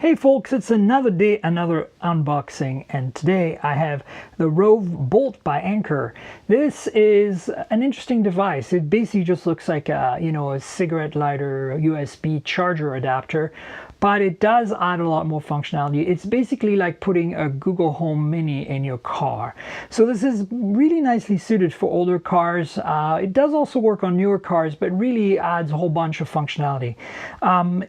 Hey folks, it's another day, another unboxing, and today I have the Rove Bolt by Anker. This is an interesting device. It basically just looks like a cigarette lighter USB charger adapter, but it does add a lot more functionality. It's basically like putting a Google Home Mini in your car. So this is really nicely suited for older cars. It does also work on newer cars, but really adds a whole bunch of functionality.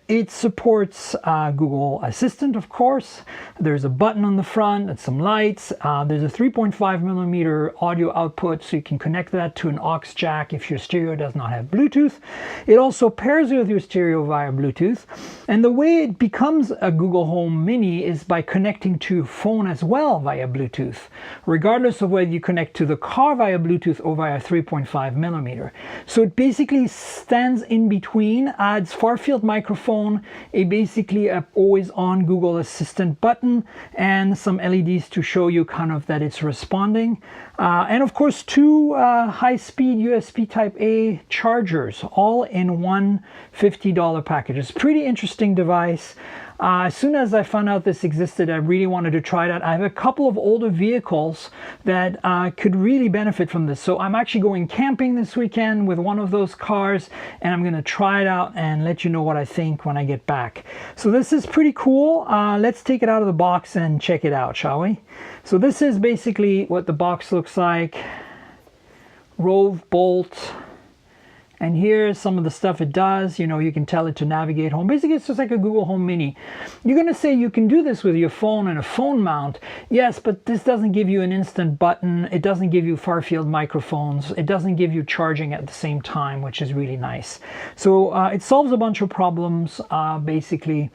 It supports Google Assistant, of course. There's a button on the front and some lights. There's a 3.5mm audio output, so you can connect that to an aux jack if your stereo does not have Bluetooth. It also pairs with your stereo via Bluetooth. And the way it becomes a Google Home Mini is by connecting to your phone as well via Bluetooth, regardless of whether you connect to the car via Bluetooth or via 3.5mm. So it basically stands in between, adds far-field microphone, basically a always-on Google Assistant button, and some LEDs to show you kind of that it's responding. And of course, two high-speed USB Type-A chargers, all in one $50 package. It's a pretty interesting device. As soon as I found out this existed, I really wanted to try that. I have a couple of older vehicles that could really benefit from this. So I'm actually going camping this weekend with one of those cars, and I'm going to try it out and let you know what I think when I get back. So this is pretty cool. Let's take it out of the box and check it out, shall we? So this is basically what the box looks like. Rove Bolt. And here's some of the stuff it does. You know, you can tell it to navigate home. Basically, it's just like a Google Home Mini. You're going to say you can do this with your phone and a phone mount. Yes, but this doesn't give you an instant button. It doesn't give you far-field microphones. It doesn't give you charging at the same time, which is really nice. So it solves a bunch of problems, basically,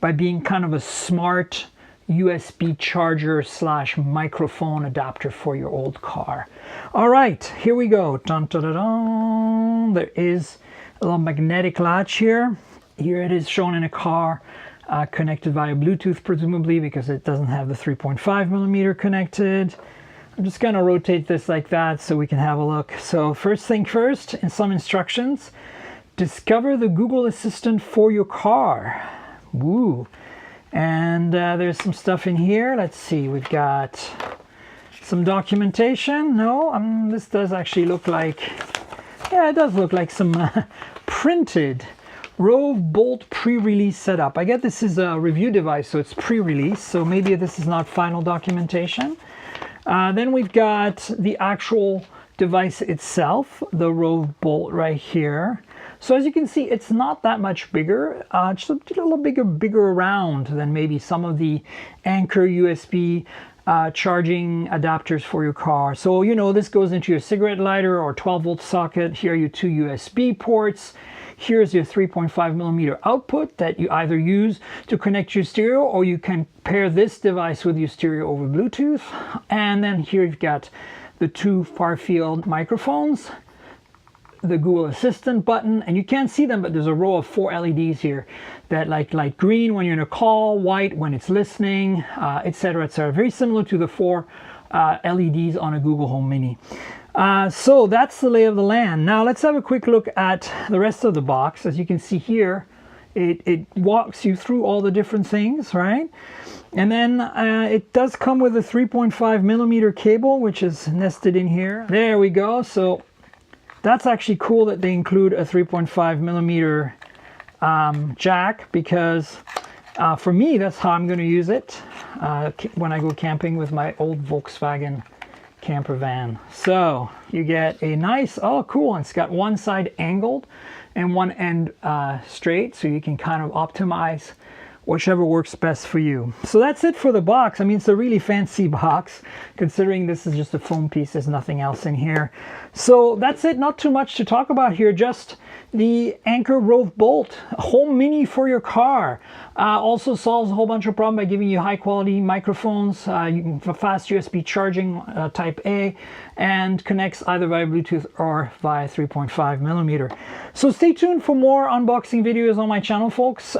by being kind of a smart USB charger / microphone adapter for your old car. All right, here we go. Dun, dun, dun, dun. There is a little magnetic latch here. Here it is shown in a car, connected via Bluetooth, presumably, because it doesn't have the 3.5mm connected. I'm just going to rotate this like that so we can have a look. So first thing first, in some instructions, discover the Google Assistant for your car. Woo. And there's some stuff in here. Let's see, we've got some documentation. No, this does actually look like, yeah, it does look like some printed Rove Bolt pre-release setup. I get this is a review device, so it's pre-release, so maybe this is not final documentation. Then we've got the actual device itself, the Rove Bolt right here. So as you can see, it's not that much bigger, just a little bigger around than maybe some of the Anker USB charging adapters for your car. So, you know, this goes into your cigarette lighter or 12-volt socket. Here are your two USB ports. Here's your 3.5mm output that you either use to connect your stereo, or you can pair this device with your stereo over Bluetooth. And then here you've got the two far-field microphones, the Google Assistant button, and you can't see them, but there's a row of 4 LEDs here that light green when you're in a call, white when it's listening, etc., etc. Very similar to the 4 LEDs on a Google Home Mini. So that's the lay of the land. Now let's have a quick look at the rest of the box. As you can see here, it walks you through all the different things, right? And then it does come with a 3.5mm cable, which is nested in here. There we go. So that's actually cool that they include a 3.5mm jack, because for me, that's how I'm going to use it when I go camping with my old Volkswagen camper van. So you get a nice, oh cool, and it's got one side angled and one end straight, so you can kind of optimize whichever works best for you. So that's it for the box. I mean, it's a really fancy box, considering this is just a foam piece. There's nothing else in here. So that's it. Not too much to talk about here. Just the Anker Roav Bolt Home Mini for your car. Also solves a whole bunch of problems by giving you high quality microphones, you can fast USB charging type A, and connects either via Bluetooth or via 3.5mm. So stay tuned for more unboxing videos on my channel, folks.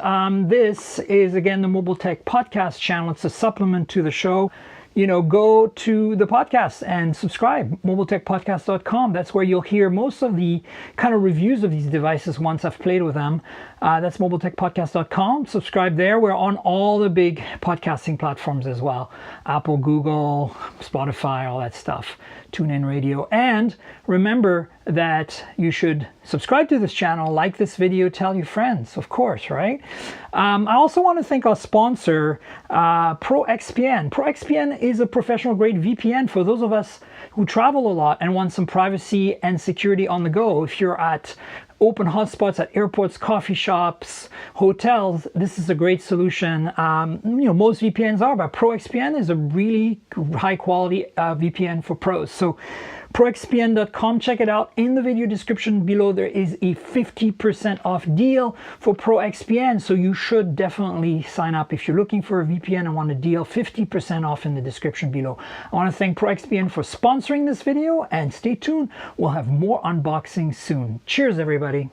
This is again the Mobile Tech Podcast channel. It's a supplement to the show. you know, go to the podcast and subscribe, mobiletechpodcast.com. That's where you'll hear most of the kind of reviews of these devices once I've played with them. That's mobiletechpodcast.com. Subscribe there. We're on all the big podcasting platforms as well. Apple, Google, Spotify, all that stuff. TuneIn Radio. And remember that you should subscribe to this channel, like this video, tell your friends, of course, right? I also want to thank our sponsor, ProXPN. ProXPN is a professional grade VPN for those of us who travel a lot and want some privacy and security on the go. If you're at open hotspots at airports, coffee shops, hotels, this is a great solution. Most VPNs are, but ProXPN is a really high quality VPN for pros. So proxpn.com, check it out. In the video description below, there is a 50% off deal for ProXPN. So you should definitely sign up if you're looking for a VPN and want a deal. 50% off in the description below. I want to thank ProXPN for sponsoring this video, and stay tuned. We'll have more unboxing soon. Cheers, everybody.